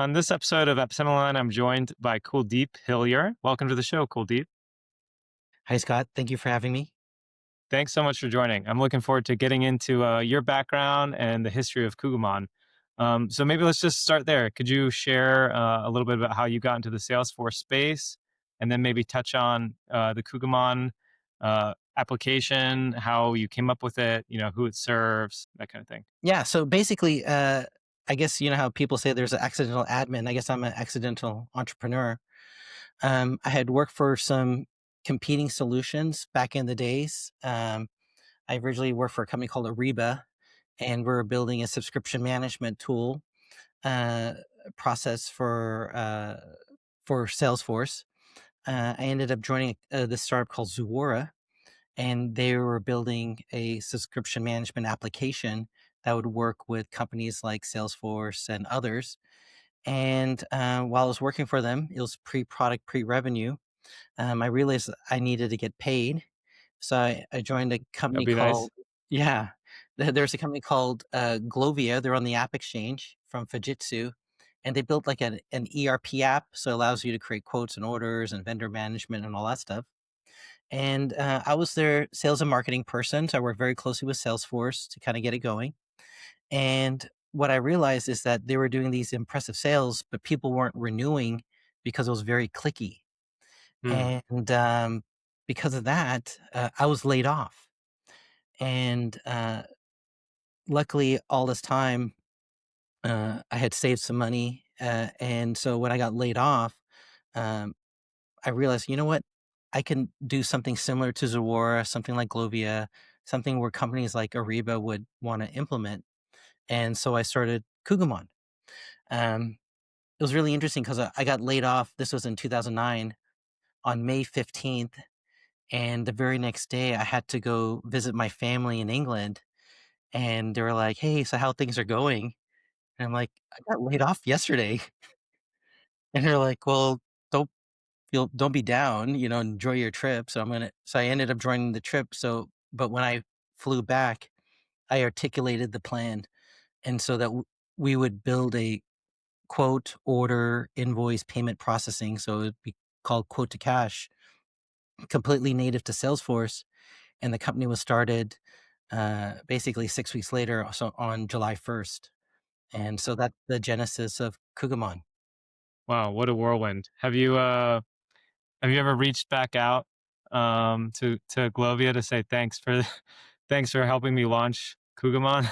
On this episode of Epsilon Line, I'm joined by Kuldip Hillyer. Welcome to the show, Kuldip. Hi, Scott. Thank you for having me. Thanks so much for joining. I'm looking forward to getting into your background and the history of Kugamon. So maybe let's just start there. Could you share a little bit about how you got into the Salesforce space, and then maybe touch on the Kugamon application, how you came up with it, who it serves, that kind of thing. Yeah. So basically, I guess you know how people say there's an accidental admin. I guess I'm an accidental entrepreneur. I had worked for some competing solutions back in the days. I originally worked for a company called Ariba, and we're building a subscription management tool uh, process for Salesforce. I ended up joining this startup called Zuora, and they were building a subscription management application that would work with companies like Salesforce and others. And while I was working for them, it was pre-product, pre-revenue. I realized I needed to get paid, so I joined a That'd company be nice. called yeah. There's a company called Glovia. They're on the AppExchange from Fujitsu, and they built like an ERP app, so it allows you to create quotes and orders and vendor management and all that stuff. And I was their sales and marketing person. So I worked very closely with Salesforce to kind of get it going. And what I realized is that they were doing these impressive sales, but people weren't renewing because it was very clicky. Hmm. And because of that, I was laid off. And luckily, all this time, I had saved some money. And so when I got laid off, um, I realized, you know what? I can do something similar to Zuora, something like Glovia, something where companies like Ariba would want to implement. And so I started Kugamon. Um, it was really interesting because I got laid off. This was in 2009 on May 15th. And the very next day, I had to go visit my family in England. And they were like, hey, so how things are going? And I'm like, I got laid off yesterday. And they're like, well, don't don't be down, enjoy your trip. So I ended up joining the trip. So, but when I flew back, I articulated the plan. And so that we would build a quote, order, invoice, payment processing. So it'd be called quote to cash, completely native to Salesforce. And the company was started basically 6 weeks later, so on July 1st. And so that's the genesis of Kugamon. Wow, what a whirlwind! Have you ever reached back out to Glovia to say thanks for thanks for helping me launch Kugamon?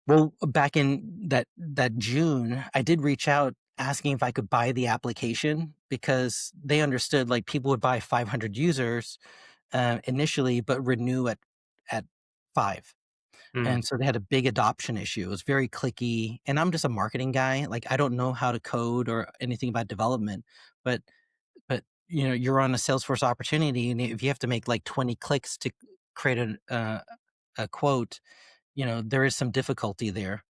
Well, back in that June, I did reach out asking if I could buy the application because they understood like people would buy 500 users initially, but renew at five. Mm, And so they had a big adoption issue. It was very clicky, and I'm just a marketing guy. Like I don't know how to code or anything about development, but you're on a Salesforce opportunity, and if you have to make like 20 clicks to create a quote, there is some difficulty there.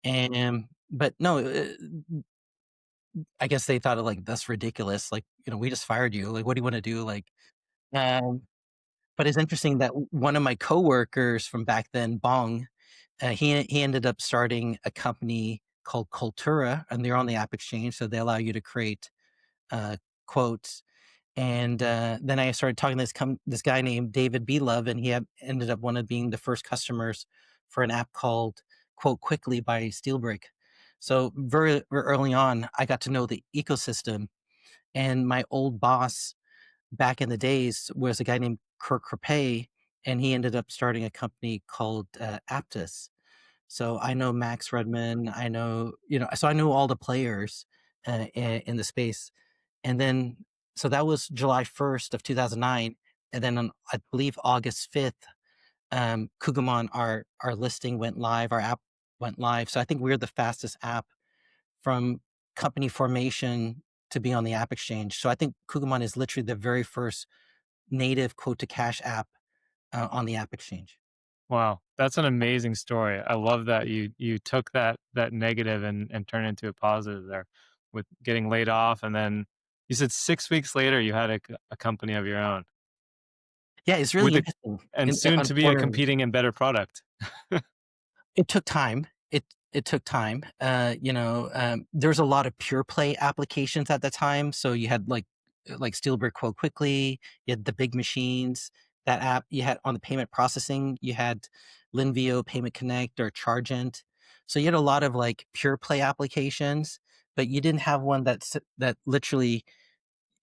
And but no, I guess they thought of like that's ridiculous. Like, we just fired you. Like, what do you want to do? Like, um, but it's interesting that one of my coworkers from back then, Bong, he ended up starting a company called Cultura, and they're on the App Exchange, so they allow you to create uh, quotes. And then I started talking to this guy named David B. Love, and ended up one of being the first customers for an app called Quote Quickly by Steelbrick. So very, very early on, I got to know the ecosystem. And my old boss back in the days was a guy named Kirk Crepay, and he ended up starting a company called Aptus. So I know Max Redman. So I knew all the players in the space. And then, so that was July 1st of 2009. And then on, I believe, August 5th, Kugamon, our listing went live, our app went live. So I think we're the fastest app from company formation to be on the App Exchange. So I think Kugamon is literally the very first native quote to cash app on the App Exchange. wow, that's an amazing story. I love that you took that negative and turned it into a positive there with getting laid off, and then you said 6 weeks later you had a company of your own Yeah, it's really with a interesting. and And soon on to be a order, competing and better product. it took time. it took time. There's a lot of pure play applications at the time. So you had like Steelbrick Quote Quickly, you had the big machines, that app you had on the payment processing, you had Linvio, Payment Connect, or Chargent. So you had a lot of like pure play applications, but you didn't have one that literally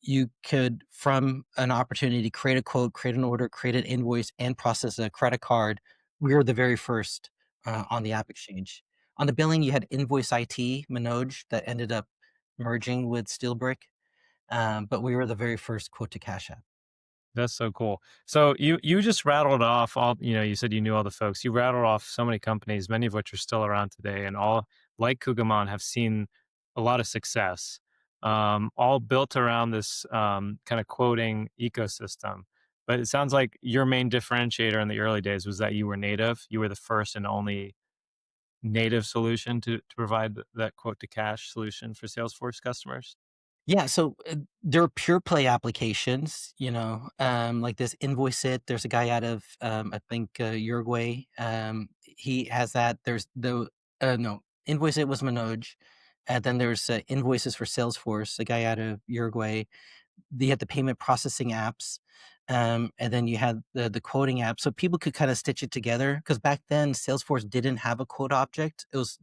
you could, from an opportunity, create a quote, create an order, create an invoice, and process a credit card. We were the very first on the App Exchange. On the billing, you had Invoice IT, Manoj, that ended up merging with Steelbrick, but we were the very first quote to cash app. That's so cool. So you just rattled off all, you said you knew all the folks. You rattled off so many companies, many of which are still around today, and all like Kugamon have seen a lot of success. All built around this kind of quoting ecosystem. But it sounds like your main differentiator in the early days was that you were native. You were the first and only native solution to provide that quote to cash solution for Salesforce customers. Yeah, so there are pure play applications, like this Invoice It. There's a guy out of I think Uruguay. He has that. There's the no Invoice It was Manoj, and then there's Invoices for Salesforce, a guy out of Uruguay. You had the payment processing apps, and then you had the quoting app, so people could kind of stitch it together. Because back then, Salesforce didn't have a quote object. It was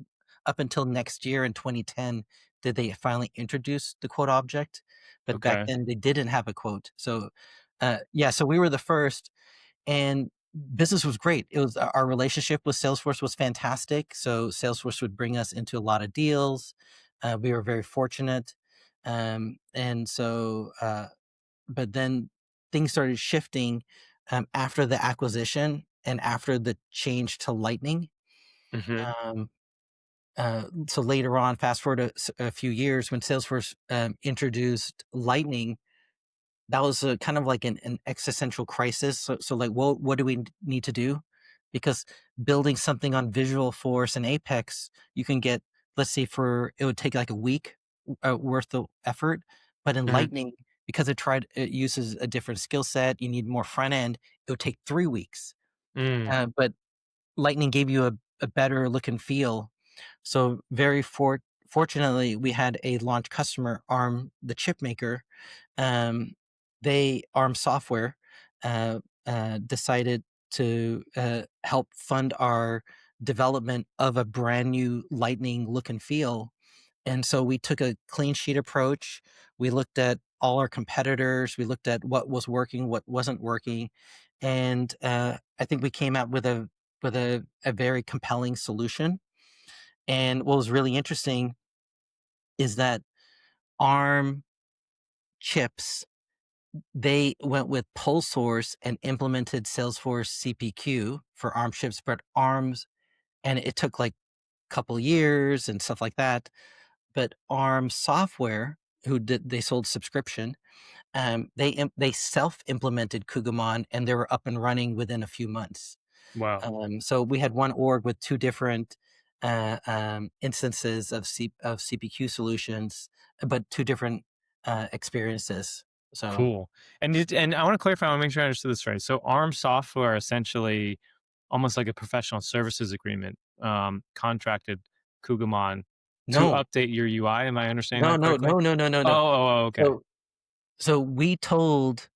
up until next year in 2010 did they finally introduce the quote object, but back Okay. then they didn't have a quote. So, yeah, so we were the first, and business was great. It was our relationship with Salesforce was fantastic. So Salesforce would bring us into a lot of deals. We were very fortunate, and so. But then things started shifting after the acquisition and after the change to Lightning. Hmm. Um, so later on, fast forward a few years, when Salesforce introduced Lightning, that was a kind of like an existential crisis. So like, what do we need to do? Because building something on Visual Force and Apex, you can get, let's say, it would take like a week worth of effort. But in Hmm. Lightning, because it uses a different skill set, you need more front end. It would take 3 weeks. Mm. But Lightning gave you a better look and feel. So fortunately, we had a launch customer, ARM, the chip maker. Um, ARM Software, decided to help fund our development of a brand new Lightning look and feel. And so we took a clean sheet approach. We looked at all our competitors. We looked at what was working, what wasn't working, and I think we came out with a very compelling solution. And what was really interesting is that ARM chips, they went with Pole Source and implemented Salesforce CPQ for ARM chips, but ARM's, and it took like a couple years and stuff like that. But ARM Software, they sold subscription, they self implemented Kugamon, and they were up and running within a few months. Wow. So we had one org with two different instances of CPQ solutions, but two different experiences. So Cool. And I want to clarify, I want to make sure I understood this right. So ARM software essentially almost like a professional services agreement, contracted Kugamon to no, update your UI. Am I understanding no, that no, correctly? no, no, no, no, Oh, no. okay. So so we told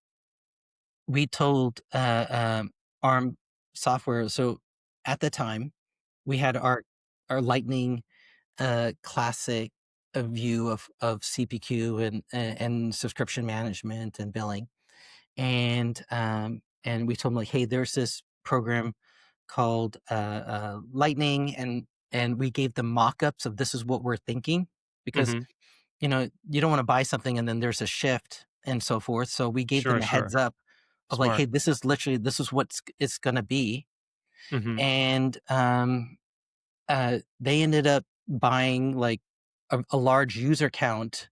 ARM software. So at the time, we had our Lightning classic view of CPQ and subscription management and billing, and we told them like, hey, there's this program called Lightning, and we gave them mock-ups of this is what we're thinking, because Hmm. you don't want to buy something and then there's a shift and so forth. So we gave them Sure, a heads sure. up of like, hey, Smart. this is what it's gonna be, Hmm. and they ended up buying like a large user count,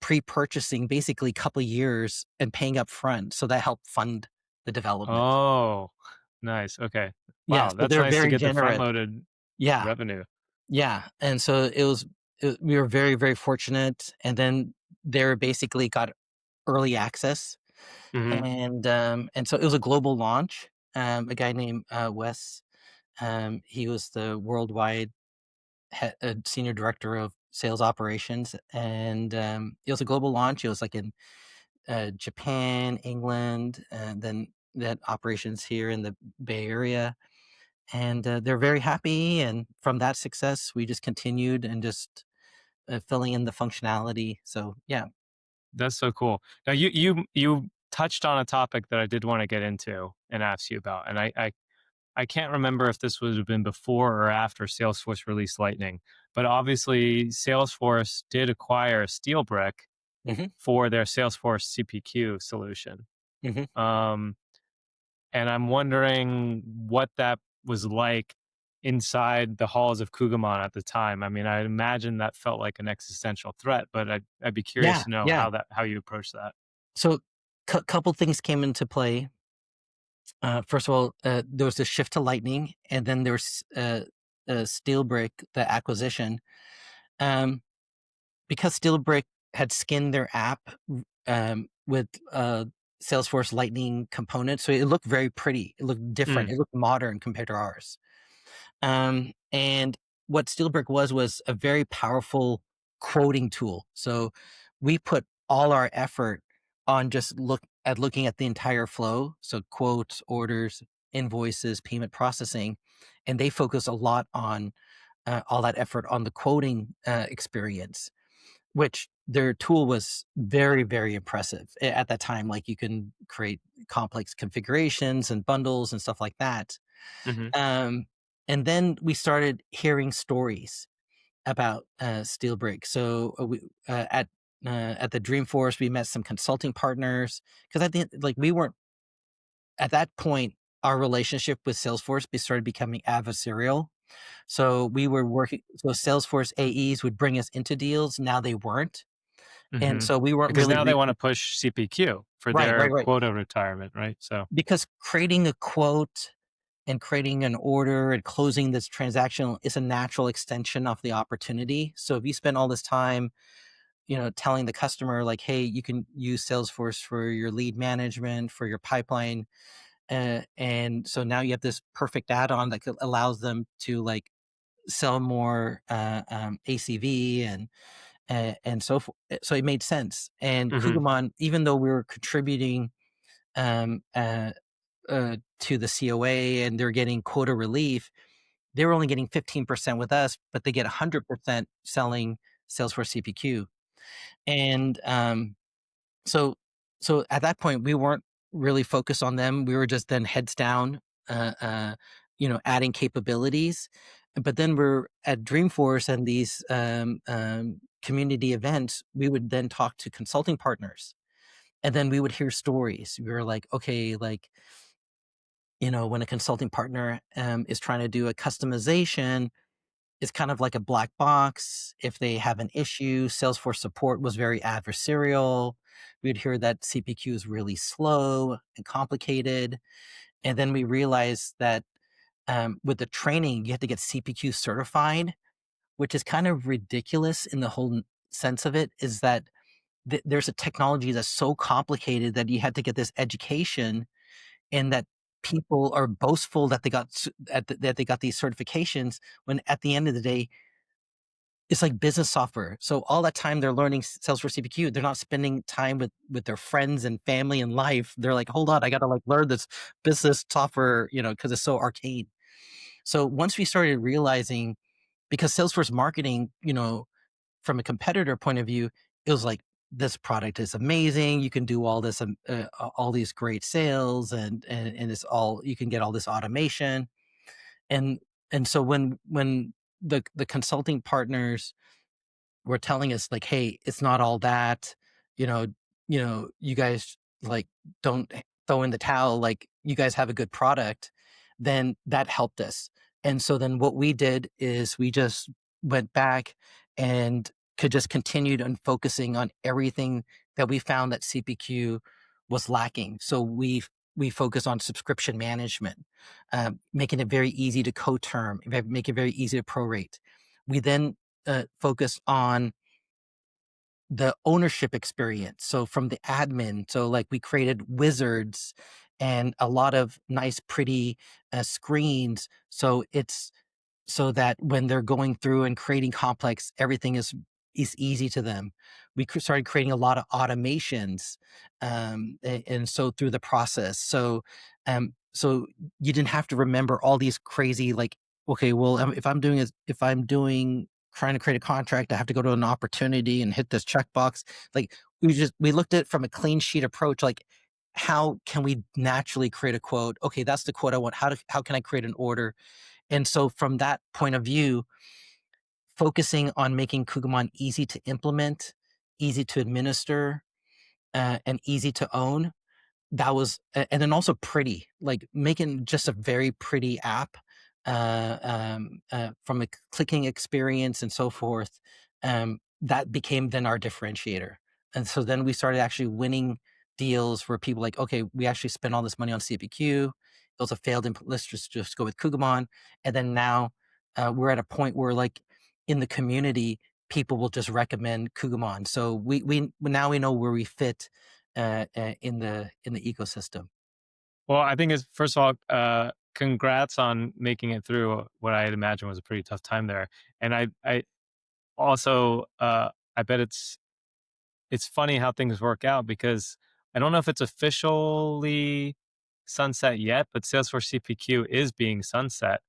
pre-purchasing basically a couple years and paying up front. So that helped fund the development. Oh, nice. Okay. Yeah, Wow. so That's they're nice to very get the front generous. loaded Yeah, revenue. yeah, and so we were very, very fortunate, and then they basically got early access, Hmm. and so it was a global launch. A guy named Wes, he was the worldwide. senior director of sales operations, and it was a global launch. It was like in Japan, England, and then operations here in the Bay Area. And they're very happy. And from that success, we just continued and just filling in the functionality. So yeah. That's so cool. Now you touched on a topic that I did want to get into and ask you about, and I can't remember if this would have been before or after Salesforce released Lightning, but obviously Salesforce did acquire Steelbrick Hmm. for their Salesforce CPQ solution. Hmm. Um, and I'm wondering what that was like inside the halls of Kugamon at the time. I mean, I imagine that felt like an existential threat, but I'd be curious Yeah, to know yeah. how you approach that. So couple things came into play. First of all, there was a shift to Lightning, and then there was Steelbrick, the acquisition. Um, because Steelbrick had skinned their app with Salesforce Lightning components, so it looked very pretty. It looked different. Mm, It looked modern compared to ours. And what Steelbrick was a very powerful quoting tool. So we put all our effort on just looking at the entire flow. So quotes, orders, invoices, payment processing, and they focus a lot on all that effort on the quoting experience, which their tool was very, very impressive at that time. Like you can create complex configurations and bundles and stuff like that. mhm, Um, and then we started hearing stories about Steelbrick. So at the Dreamforce, we met some consulting partners because at the like we weren't at that point. Our relationship with Salesforce started becoming adversarial. So we were working. So Salesforce AEs would bring us into deals. Now they weren't, and mhm. so we weren't Because really now they wanna push CPQ for right, right, their right. quota retirement, right? So Because creating a quote and creating an order and closing this transaction is a natural extension of the opportunity. So if you spend all this time, telling the customer like, "Hey, you can use Salesforce for your lead management, for your pipeline," and so now you have this perfect add-on that allows them to like sell more ACV and so forth. So it made sense. And mhm, Kugamon, even though we were contributing um, to the COA and they're getting quota relief, they were only getting 15% with us, but they get 100% selling Salesforce CPQ. And so, so at that point, we weren't really focused on them. We were just then heads down, uh, uh, adding capabilities. But then we're at Dreamforce and these community events. We would then talk to consulting partners, and then we would hear stories. We were like, okay, like when a consulting partner is trying to do a customization, it's kind of like a black box. If they have an issue, Salesforce support was very adversarial. We'd hear that CPQ is really slow and complicated. And then we realized that with the training, you have to get CPQ certified, which is kind of ridiculous in the whole sense of it, is that there's a technology that's so complicated that you had to get this education and that people are boastful that they got that they got these certifications when at the end of the day it's like business software. So all that time they're learning Salesforce CPQ, they're not spending time with their friends and family and life. They're like, hold on, I got to like learn this business software, because it's so arcane. So once we started realizing, because Salesforce marketing, from a competitor point of view, it was like, this product is amazing. You can do all this, all these great sales, and it's all you can get all this automation, and so when the consulting partners were telling us like, "Hey, it's not all that, you know, you guys like don't throw in the towel. Like, you guys have a good product." Then that helped us, and so then what we did is we just went back and could just continued on focusing on everything that we found that CPQ was lacking. So we focus on subscription management, making it very easy to co-term, make it very easy to prorate. We then focus on the ownership experience. So from the admin, so like we created wizards and a lot of nice, pretty screens. So so that when they're going through and creating complex, everything is easy to them. We started creating a lot of automations, and so through the process. So you didn't have to remember all these crazy like, okay, well, if I'm doing trying to create a contract, I have to go to an opportunity and hit this checkbox. Like we looked at it from a clean sheet approach, like how can we naturally create a quote? Okay, that's the quote I want. How can I create an order? And so from that point of view, focusing on making Kugamon easy to implement, easy to administer, and easy to own, that was and then also pretty, like making just a very pretty app, from a clicking experience and so forth. That became then our differentiator. And so then we started actually winning deals where people like, okay, we actually spent all this money on CPQ. It was a failed let's just go with Kugamon. And then now we're at a point where like in the community, people will just recommend Kugamon. So we now we know where we fit in the ecosystem. Well, I think it's first of all, congrats on making it through what I imagine was a pretty tough time there. And I also, I bet it's funny how things work out because I don't know if it's officially sunset yet, but Salesforce CPQ is being sunset.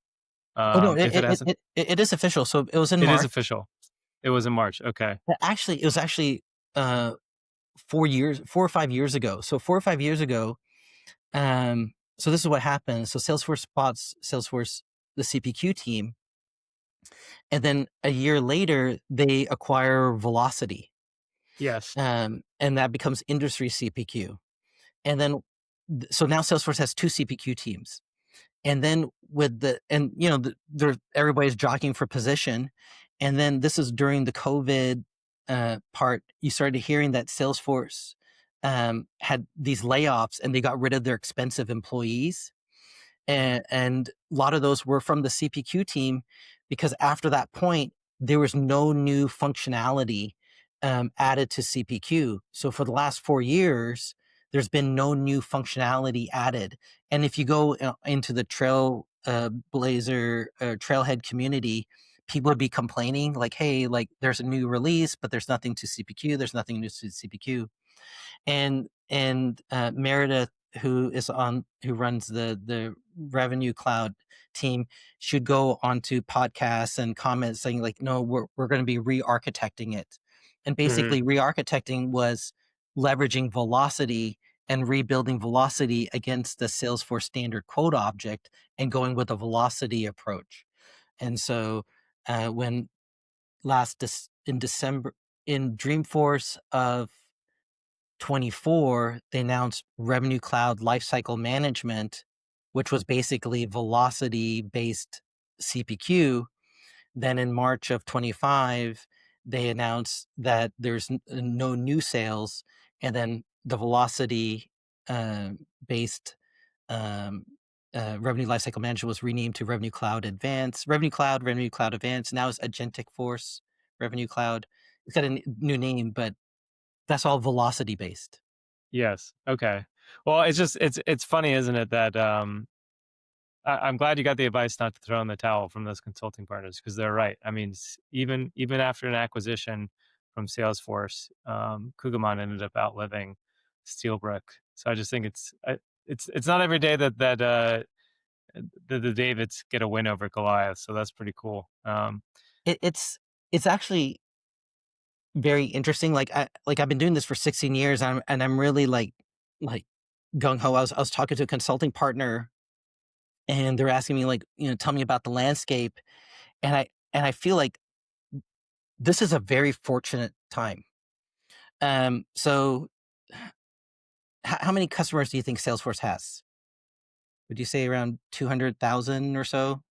Oh no, If it hasn't, it is official. So it was in it is March. official. It was in March. Okay. Actually, it was actually uh, 4 or 5 years ago. So 4 or 5 years ago, so this is what happened. So Salesforce bought Salesforce the CPQ team, and then a year later they acquire Velocity, Yes. and that becomes industry CPQ. And then so now Salesforce has two CPQ teams. And then with the and you know there everybody's jockeying for position, and then this is during the COVID part. You started hearing that Salesforce had these layoffs, and they got rid of their expensive employees, and a lot of those were from the CPQ team, because after that point there was no new functionality added to CPQ. So for the last 4 years, there's been no new functionality added. And if you go into the Blazer Trailhead community, people would be complaining like, "Hey, like there's a new release, but there's nothing to CPQ. There's nothing new to CPQ." And Meredith, who runs the Revenue Cloud team, should go onto podcasts and comment saying like, no, we're going to be re-architecting it. And Hmm. basically re-architecting was leveraging Velocity and rebuilding Velocity against the Salesforce standard quote object and going with a Velocity approach. And so when in December, in Dreamforce of 24, they announced Revenue Cloud Lifecycle Management, which was basically velocity based CPQ. Then in March of 25, they announced that there's no new sales. And then the velocity based um, Revenue Lifecycle Management was renamed to Revenue Cloud Advanced, Revenue Cloud Advanced. Now it's Agentic Force Revenue Cloud. It's got a new name, but that's all velocity based. Yes. Okay. Well, it's funny, isn't it, that I'm glad you got the advice not to throw in the towel from those consulting partners because they're right. I mean, even after an acquisition from Salesforce, Kugamon ended up outliving Steelbrick. So I just think it's not every day that the Davids get a win over Goliath. So that's pretty cool. It's actually very interesting. I've been doing this for 16 years, and I'm really like gung ho. I was talking to a consulting partner, and they're asking me like, tell me about the landscape, and I feel like this is a very fortunate time. So how many customers do you think Salesforce has? Would you say around 200,000 or so?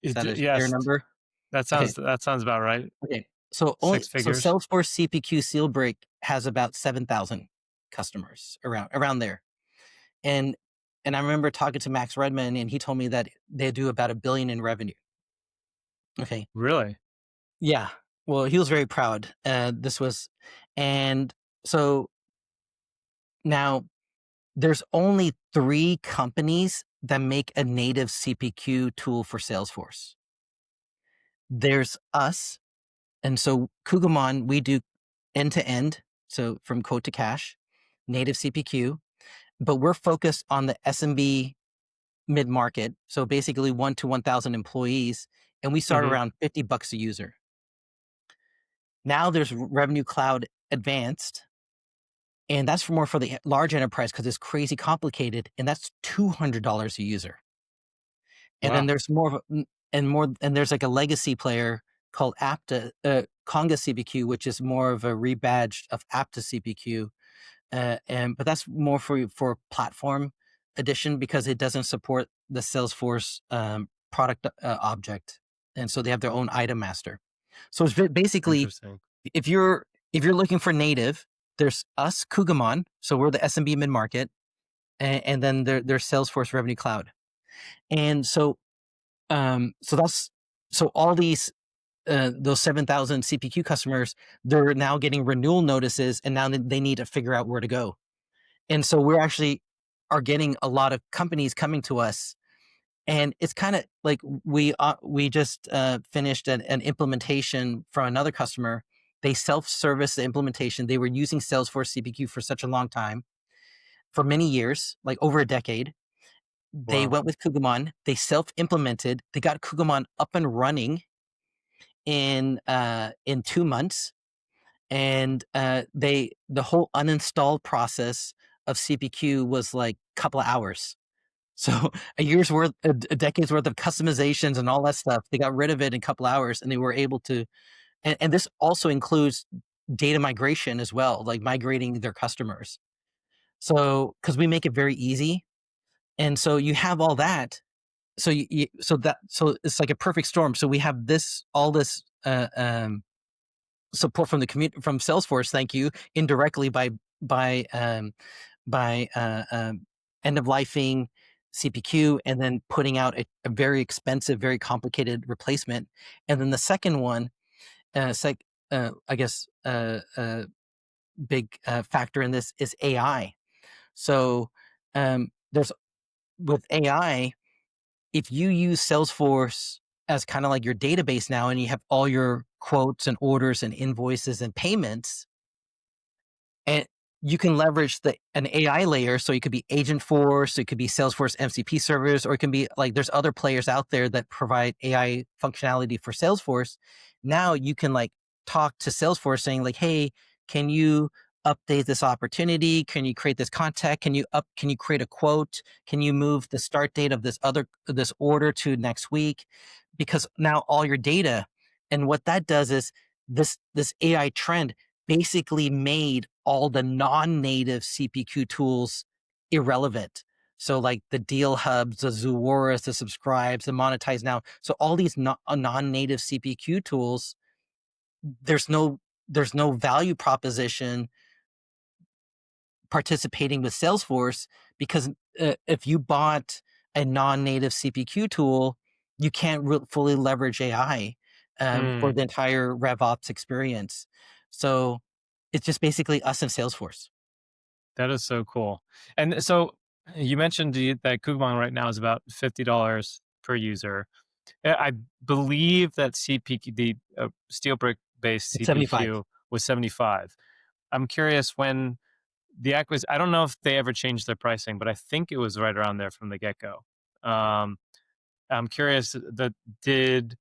Is that a fair Yes, number? that Okay. sounds about right. Okay. So Six figures. Salesforce CPQ Sealbreak has about 7,000 customers around there. And I remember talking to Max Redman, and he told me that they do about 1 billion in revenue. Okay. Really? Yeah. Well, he was very proud. This was and so now there's only 3 companies that make a native CPQ tool for Salesforce. There's us. And so Kugamon, we do end to end. So from quote to cash, native CPQ, but we're focused on the SMB mid market. So basically 1 to 1,000 employees. And we start Hmm. around $50 a user. Now there's Revenue Cloud Advanced, and that's for more for the large enterprise because it's crazy complicated, and that's $200 a user. And then Wow. there's and there's like a legacy player called Apta Conga CPQ, which is more of a rebadged of Apta CPQ. And but that's more for platform edition because it doesn't support the Salesforce product object, and so they have their own item master. So it's basically Interesting. if you're looking for native, there's us Kugamon, so we're the SMB mid market, and then there's Salesforce Revenue Cloud, and so that's so all those 7,000 CPQ customers, they're now getting renewal notices, and now they need to figure out where to go. And so we're actually are getting a lot of companies coming to us, and it's kind of like we just finished an implementation from another customer. They self-service the implementation. They were using Salesforce CPQ for such a long time, for many years, like over a decade. They Wow. went with Kugamon. They self-implemented. They got Kugamon up and running in 2 months, and the whole uninstall process of CPQ was like a couple of hours. So a year's worth, a decade's worth of customizations and all that stuff, they got rid of it in a couple hours, and they were able to. And this also includes data migration as well, like migrating their customers. So because we make it very easy, and so you have all that. So so it's like a perfect storm. So we have all this support from the community from Salesforce. Thank you indirectly by um, by end of lifing CPQ and then putting out a very expensive, very complicated replacement. And then the second one, I guess, big factor in this is AI. So there's with AI, if you use Salesforce as kind of like your database now, and you have all your quotes and orders and invoices and payments, and you can leverage an AI layer. So it could be Agentforce, it could be Salesforce MCP servers, or it can be like there's other players out there that provide AI functionality for Salesforce. Now you can like talk to Salesforce saying like, hey, can you update this opportunity? Can you create this contact? Can you create a quote? Can you move the start date of this order to next week? Because now all your data, and what that does is this AI trend basically made all the non-native CPQ tools irrelevant. So like the deal hubs, the Zuoras, the subscribes, the monetize now. So all these non-native CPQ tools, there's no there's no value proposition participating with Salesforce because if you bought a non-native CPQ tool, you can't fully leverage AI for Mm, the entire RevOps experience. So it's just basically us and Salesforce. that is so cool. And so you mentioned that Kugamon right now is about $50 per user. I believe that CPQ, the Steelbrick based It's 75. CPQ, was 75. I'm curious when I don't know if they ever changed their pricing, but I think it was right around there from the get go. Um, I'm curious that did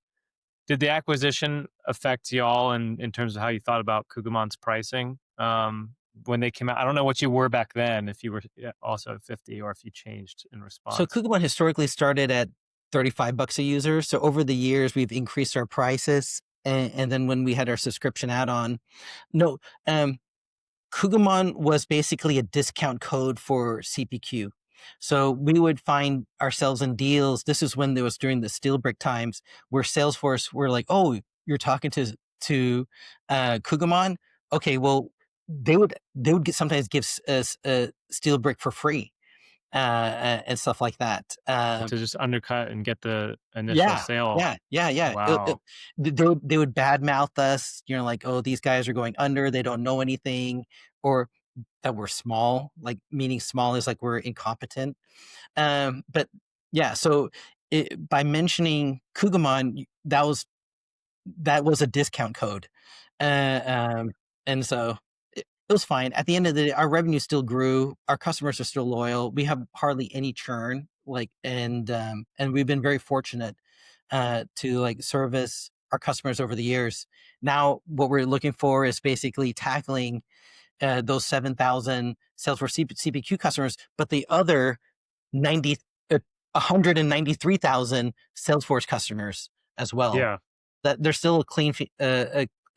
did the acquisition affect y'all in terms of how you thought about Kugamon's pricing when they came out? I don't know what you were back then, if you were also at 50 or if you changed in So response. Kugelman historically started at $35 a user. So over the years, we've increased our prices. And then when we had our subscription add-on, no, Kugamon was basically a discount code for CPQ. So we would find ourselves in deals. This is when there was during the Steelbrick times where Salesforce were like, "Oh, you're talking to Kugamon? Okay, well, they would sometimes give us a Steelbrick for free and stuff like that." To just undercut and get the initial Yeah, sale. yeah. Wow. They would badmouth us, like, "Oh, these guys are going under, they don't know anything," or that we're small, like, meaning small is like we're incompetent. But yeah, so by mentioning Kugamon, that was that was a discount code. Uh, um, and so it was fine. At the end of the day, our revenue still grew. Our customers are still loyal. We have hardly any churn, like, and we've been very fortunate to like service our customers over the years. Now, what we're looking for is basically tackling those 7,000 Salesforce CPQ customers, but the other 90, 193,000 Salesforce customers as well. Yeah. That there's still a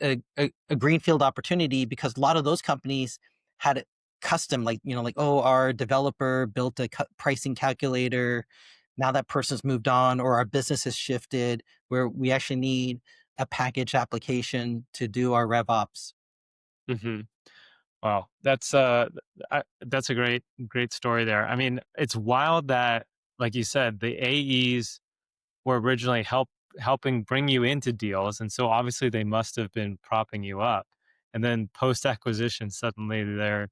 a greenfield opportunity because a lot of those companies had it custom, like, like, oh, our developer built a pricing calculator. Now that person's moved on, or our business has shifted where we actually need a package application to do our RevOps. Hmm. Wow, that's a great story there. I mean, it's wild that, like you said, the AEs were originally helping bring you into deals, and so obviously they must have been propping you up. And then post acquisition, suddenly they're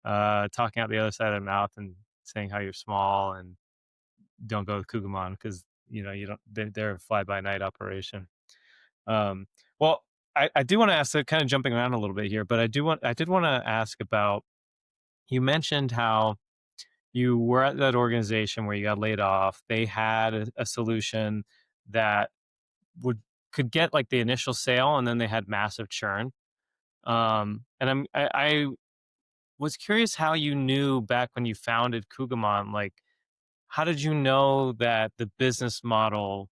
talking out the other side of their mouth and saying how you're small and don't go with Kugamon because you don't. They're a fly by night operation. Um, well, I do want to ask, so kind of jumping around a little bit here, but I did want to ask about, you mentioned how you were at that organization where you got laid off. They had a solution that would could get like the initial sale, and then they had massive churn. And I was curious how you knew back when you founded Kugamon, like how did you know that the business model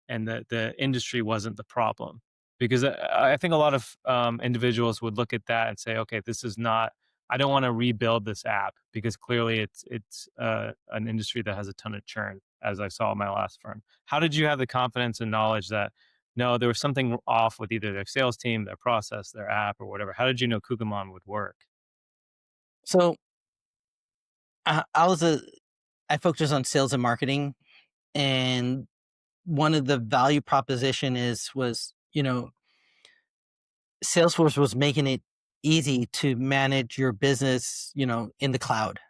and the industry wasn't the problem? Because I think a lot of individuals would look at that and say, okay, this is not. I don't want to rebuild this app because clearly it's an industry that has a ton of churn, as I saw in my last firm. How did you have the confidence and knowledge that no, there was something off with either their sales team, their process, their app, or whatever? How did you know Kugamon would work? So I was a I focused on sales and marketing, and one of the value proposition is was Salesforce was making it easy to manage your business, in the cloud.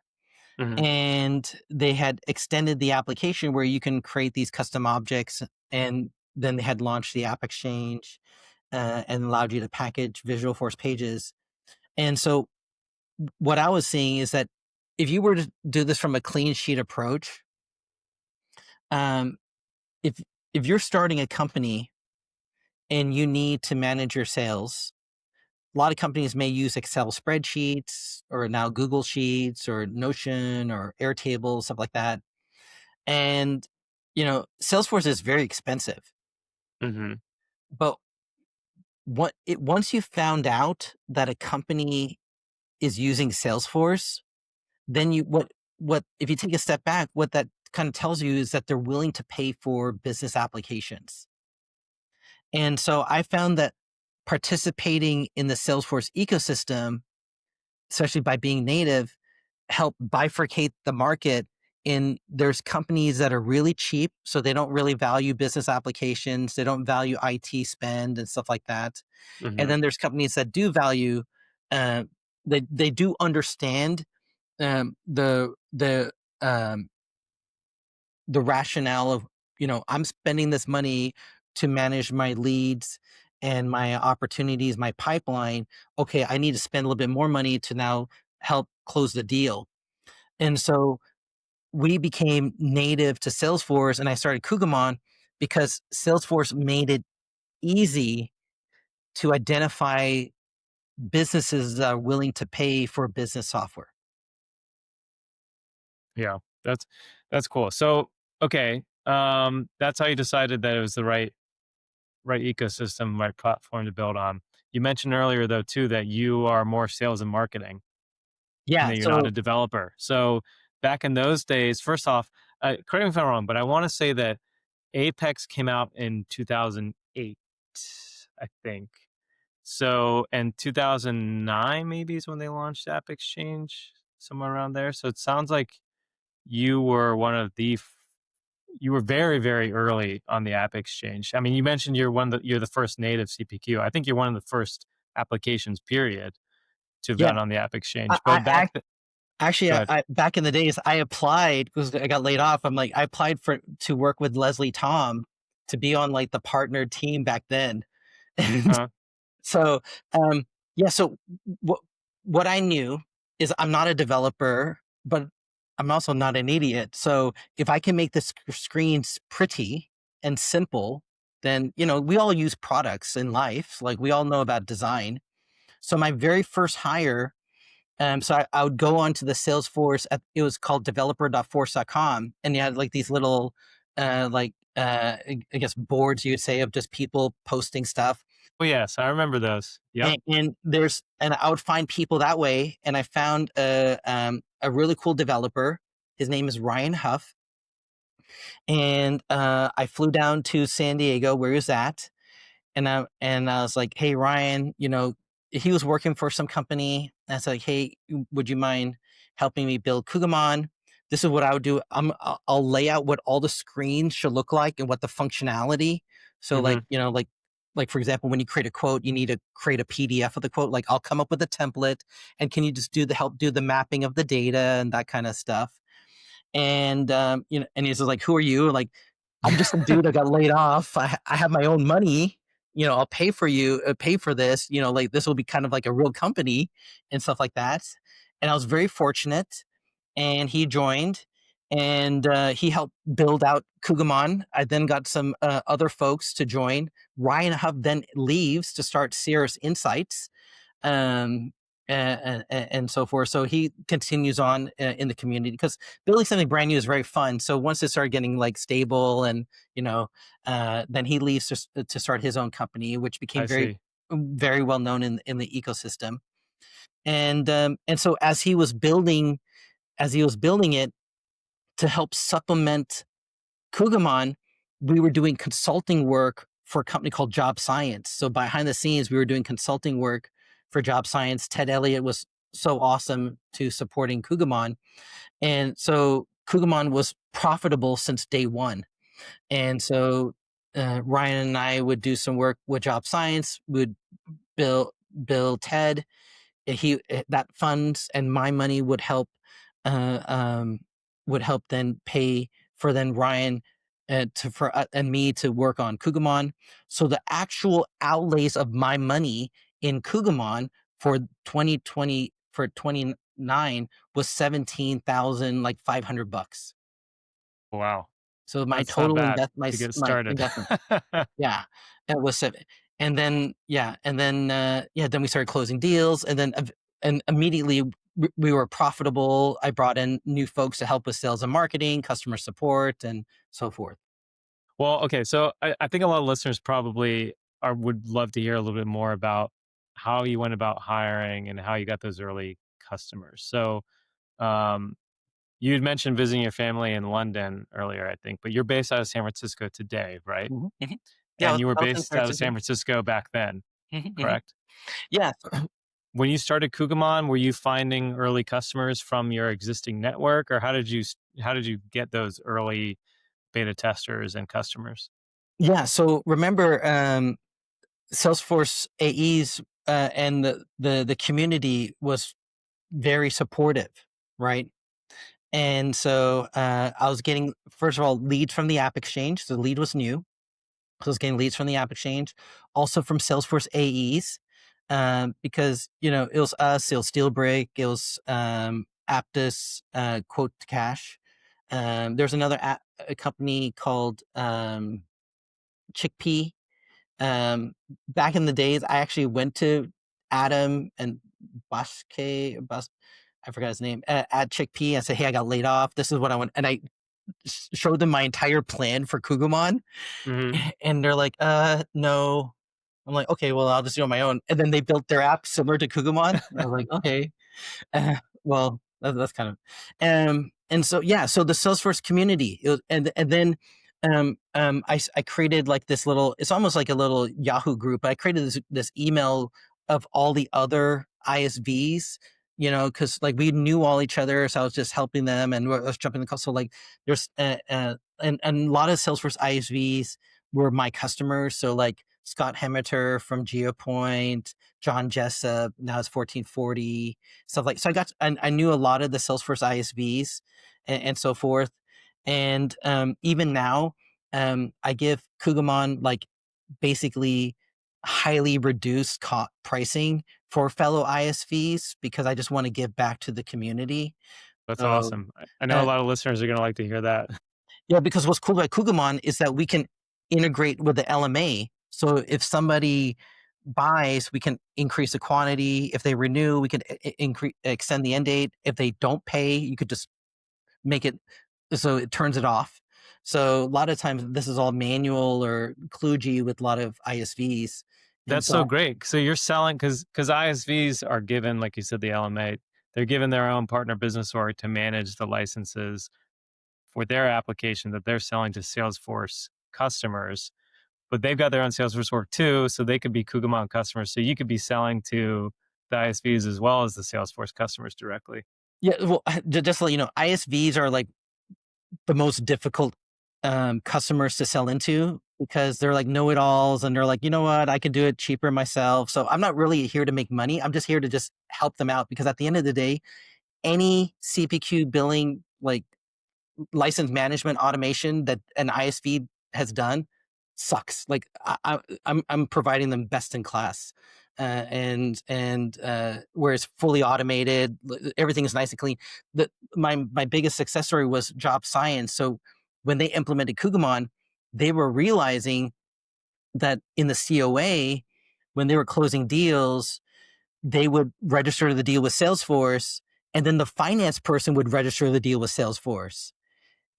Hmm. And they had extended the application where you can create these custom objects, and then they had launched the AppExchange and allowed you to package Visual Force pages. And so what I was seeing is that if you were to do this from a clean sheet approach, um, if if you're starting a company and you need to manage your sales, a lot of companies may use Excel spreadsheets or now Google Sheets or Notion or Airtable, stuff like that. And, Salesforce is very expensive. Hmm. But once you found out that a company is using Salesforce, then what if you take a step back, what that kind of tells you is that they're willing to pay for business applications. And so I found that participating in the Salesforce ecosystem, especially by being native, help bifurcate the market. In There's companies that are really cheap, so they don't really value business applications, they don't value IT spend and stuff like that. And Hmm. then there's companies that do value, uh, they do understand the um, the rationale of, I'm spending this money to manage my leads and my opportunities, my pipeline. Okay, I need to spend a little bit more money to now help close the deal. And so we became native to Salesforce, and I started Kugamon because Salesforce made it easy to identify businesses that are willing to pay for business software. Yeah, that's cool. So, okay, that's how you decided that it was the right ecosystem, right platform to build on. You mentioned earlier though too that you are more sales and marketing, and Yeah. that you're not So a developer. So back in those days, first off, correct me if I'm wrong, but I want to say that Apex came out in 2008, I think. So, and 2009 maybe is when they launched App Exchange, somewhere around there. So it sounds like you were one of you were very, very early on the App Exchange. I mean, you mentioned you're the first native CPQ. I think you're one of the first applications, period, to have yeah, gotten on the App I, Exchange. I But back, actually, go ahead. back in the days, I applied because I got laid off. I applied to work with Leslie Tom, to be on like the partner team back then. And Uh-huh. so, yeah, so what what I knew is I'm not a developer, but I'm also not an idiot. So if I can make the screens pretty and simple, then we all use products in life. Like we all know about design. So my very first hire, so I would go onto the Salesforce. It was called developer.force.com, and you had like these little, I guess boards you would say of just people posting stuff. Oh, yes, I remember those. Yep. And I would find people that way, and I found a really cool developer. His name is Ryan Huff, and I flew down to San Diego, where he was at, and I was like, "Hey, Ryan, he was working for some company." And I was like, "Hey, would you mind helping me build Kugamon? This is what I would do. I'll lay out what all the screens should look like and what the functionality. So, Mhm. like for example, when you create a quote, you need to create a PDF of the quote. Like, I'll come up with a template, and can you just help do the mapping of the data and that kind of stuff?" And and he's just like, "Who are you?" Like, "I'm just a dude that got laid off. I have my own money. I'll pay for you, pay for this. Like this will be kind of like a real company and stuff like that." And I was very fortunate, and he joined, and he helped build out Kugamon. I then got some other folks to join. Ryan Hub then leaves to start Cirrus Insights, um, and so forth. So he continues on in the community because building something brand new is very fun. So once it started getting like stable, and then he leaves to start his own company, which became I see. very well known in the ecosystem. And so as he was building it to help supplement Kugamon, we were doing consulting work for a company called Job Science. So behind the scenes, we were doing consulting work for Job Science. Ted Elliott was so awesome to supporting Kugamon. And so Kugamon was profitable since day one. And so Ryan and I would do some work with Job Science, would build Ted, that funds and my money uh, um, would help then pay for then Ryan and me to work on Kugamon. So the actual outlays of my money in Kugamon for 2020 for 29 was 17,000 like $500. Wow. So my That's not total bad my to get my started. investment, yeah, it was 7. And then then we started closing deals, and then and immediately we were profitable. I brought in new folks to help with sales and marketing, customer support, and so forth. Well, okay, so I think a lot of listeners probably would love to hear a little bit more about how you went about hiring and how you got those early customers. So, um, you had mentioned visiting your family in London earlier, I think, but you're based out of San Francisco today, right? Mhm, mhm. Yeah, And you were I was in based San out of Francisco. San Francisco back then, Mhm, mhm. correct? Yeah. When you started Kugamon, were you finding early customers from your existing network, or how did you get those early beta testers and customers? Yeah, so remember, Salesforce AEs, and the community was very supportive, right? And so I was getting, first of all, leads from the App Exchange. So the lead was new. So I was getting leads from the App Exchange, also from Salesforce AEs, because it was us, it was Steelbrick, it was Aptus, Quote to Cash. There's another a company called Chickpea. Um, Back in the days, I actually went to Adam and Bas, I forgot his name, at Chickpea. I said, "Hey, I got laid off. This is what I want," and I showed them my entire plan for Kugamon, Mhm. and they're like, no." I'm like, "Okay, well, I'll just do it on my own." And then they built their app similar to Kugamon. I was like, "Okay, well, that's kind of," and so yeah, so the Salesforce community, and then I created like this little, it's almost like a little Yahoo group. I created this email of all the other ISVs, because like we knew all each other, so I was just helping them, and I was jumping the call. So like there's and a lot of Salesforce ISVs were my customers. So like Scott Hemeter from GeoPoint, John Jessup, now it's 1440, stuff like. So I knew a lot of the Salesforce ISVs, and so forth. And even now, I give Kugamon like basically highly reduced pricing for fellow ISVs because I just want to give back to the community. That's So, awesome. I know a uh, lot of listeners are going to like to hear that. yeah, because what's cool about Kugamon is that we can integrate with the LMA. So if somebody buys, we can increase the quantity. If they renew, we can increase extend the end date. If they don't pay, you could just make it so it turns it off. So a lot of times this is all manual or kludgy with a lot of ISVs. And That's so so great. So you're selling because ISVs are given, like you said, the LMA, they're given their own partner business org to manage the licenses for their application that they're selling to Salesforce customers. But they've got their own Salesforce org too, so they could be Kugamon customers. So you could be selling to the ISVs as well as the Salesforce customers directly. yeah, well, just to let you know, ISVs are like the most difficult customers to sell into because they're like know-it-alls and they're like, you know what, I can do it cheaper myself. So I'm not really here to make money. I'm just here to just help them out because at the end of the day, any CPQ billing like license management automation that an ISV has done sucks. Like I'm providing them best in class, and where it's fully automated, everything is nice and clean. My biggest success story was Job Science. So when they implemented Kugamon, they were realizing that in the COA, when they were closing deals, they would register the deal with Salesforce, and then the finance person would register the deal with Salesforce,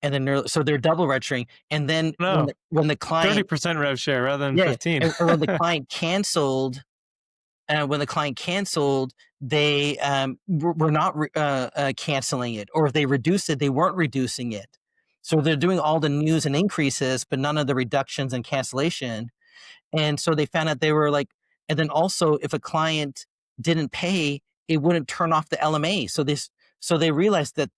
and then they're double registering. And then No, when the client 30% rev share rather than yeah, 15. and when the client canceled, they were not canceling it, or if they reduced it, they weren't reducing it. So they're doing all the news and increases, but none of the reductions and cancellation. And so they found out they were like, and then also if a client didn't pay, it wouldn't turn off the LMA. So they realized that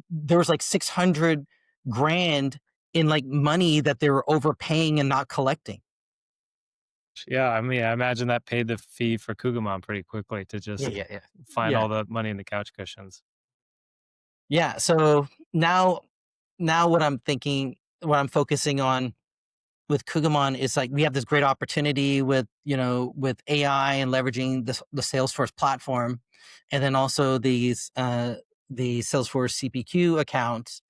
there was like 600 grand in like money that they were overpaying and not collecting. Yeah, I mean, I imagine that paid the fee for Kugamon pretty quickly to Yeah, just yeah, yeah. find Yeah. all the money in the couch cushions. Yeah. So now what I'm focusing on with Kugamon is like we have this great opportunity with with AI and leveraging the Salesforce platform, and then also the Salesforce CPQ accounts.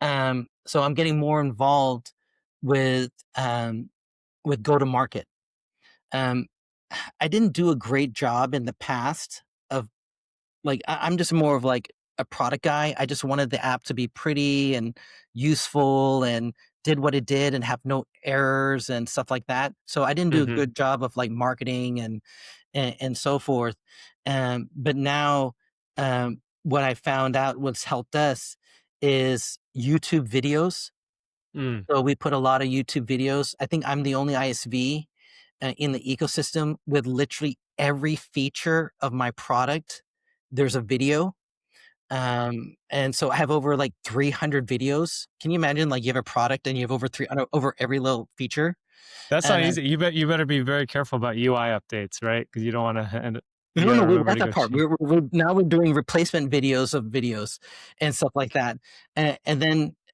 So I'm getting more involved with go to market. Um, I didn't do a great job in the past of like I'm just more of like a product guy. I just wanted the app to be pretty and useful and did what it did and have no errors and stuff like that. So I didn't do a Hmm. good job of like marketing and so forth. But now what I found out what's helped us is YouTube videos. Mm. So we put a lot of YouTube videos. I think I'm the only ISV in the ecosystem with literally every feature of my product. There's a video. And so I have over like 300 videos. Can you imagine like you have a product and you have over over every little feature? That's not And easy. You better be very careful about UI updates, right? Because you don't want to end. You no, got to no, we remember got to that go part. change. Now we're doing replacement videos of videos and stuff like that.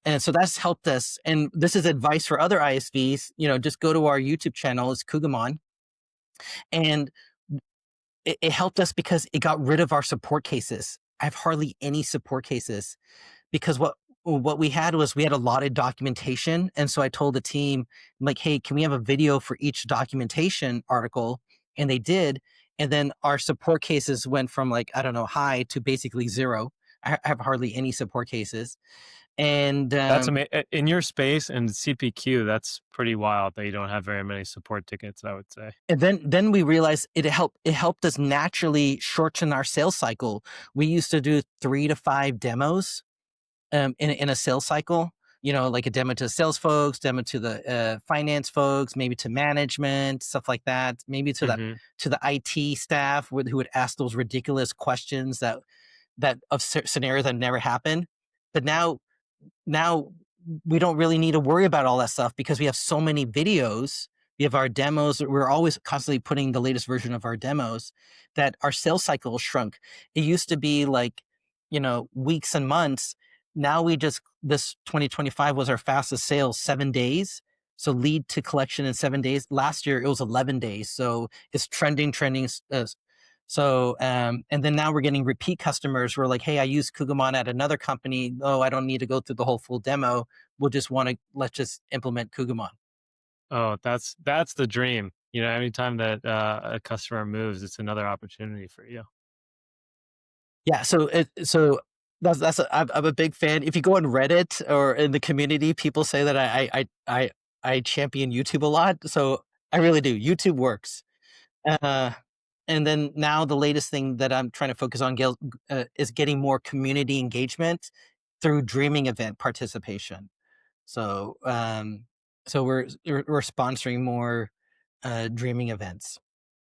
And so that's helped us. And this is advice for other ISVs. Just go to our YouTube channel. It's Kugamon, and it helped us because it got rid of our support cases. I have hardly any support cases because what we had was we had a lot of documentation, and so I told the team, I'm like, hey, can we have a video for each documentation article? And they did, and then our support cases went from like I don't know high to basically zero. I have hardly any support cases, and That's amazing. In your space and CPQ, that's pretty wild that you don't have very many support tickets, I would say. then we realized it helped us naturally shorten our sales cycle. We used to do 3 to 5 demos in a sales cycle. Like a demo to sales folks, demo to the finance folks, maybe to management, stuff like that. Maybe to Hmm. the IT staff who would ask those ridiculous questions that of scenarios that never happen. But now we don't really need to worry about all that stuff because we have so many videos. We have our demos. We're always constantly putting the latest version of our demos that our sales cycle shrunk. It used to be like, weeks and months. now we just this 2025 was our fastest sales, 7 days. So lead to collection in 7 days. Last year it was 11 days. So it's trending. And then now we're getting repeat customers who are like, hey, I use Kugamon at another company. Oh, I don't need to go through the whole full demo. Let's just implement Kugamon. Oh, that's the dream. You know, anytime that a customer moves, it's another opportunity for you. Yeah, so I'm a big fan. If you go on Reddit or in the community, people say that I champion YouTube a lot. So I really do. YouTube works. Uh, and then now the latest thing that I'm trying to focus on, Gail, is getting more community engagement through dreaming event participation. So we're sponsoring more dreaming events.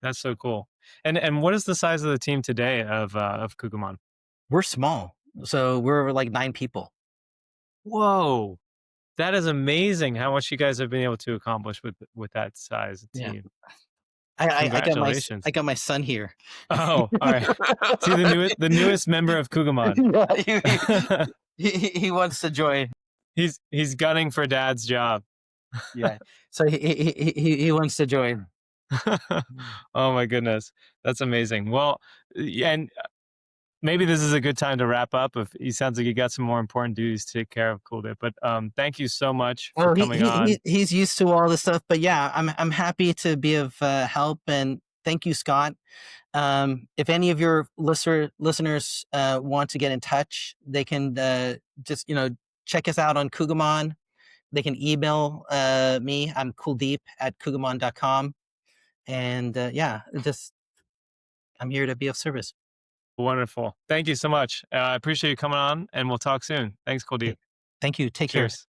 That's so cool. And what is the size of the team today of Kugamon? We're small, so we're like 9 people. Whoa, that is amazing! How much you guys have been able to accomplish with that size of Yeah. team. I Congratulations! got my son here. Oh, all right. See the newest member of Kugamon. Yeah, he wants to join. He's gunning for dad's job. Yeah, so he wants to join. Oh my goodness, that's amazing. Well, and maybe this is a good time to wrap up. If he sounds like you got some more important duties to take care of, Kuldip. But thank you so much for Well, coming on. he's used to all this stuff, but yeah, I'm happy to be of help, and thank you, Scott. If any of your listeners want to get in touch, they can just check us out on Kugamon. They can email me. I'm Kuldip at Kugamon.com. And yeah, just I'm here to be of service. Wonderful. Thank you so much. I appreciate you coming on, and we'll talk soon. Thanks, Kuldip. Okay. Thank you. Take care. Cheers.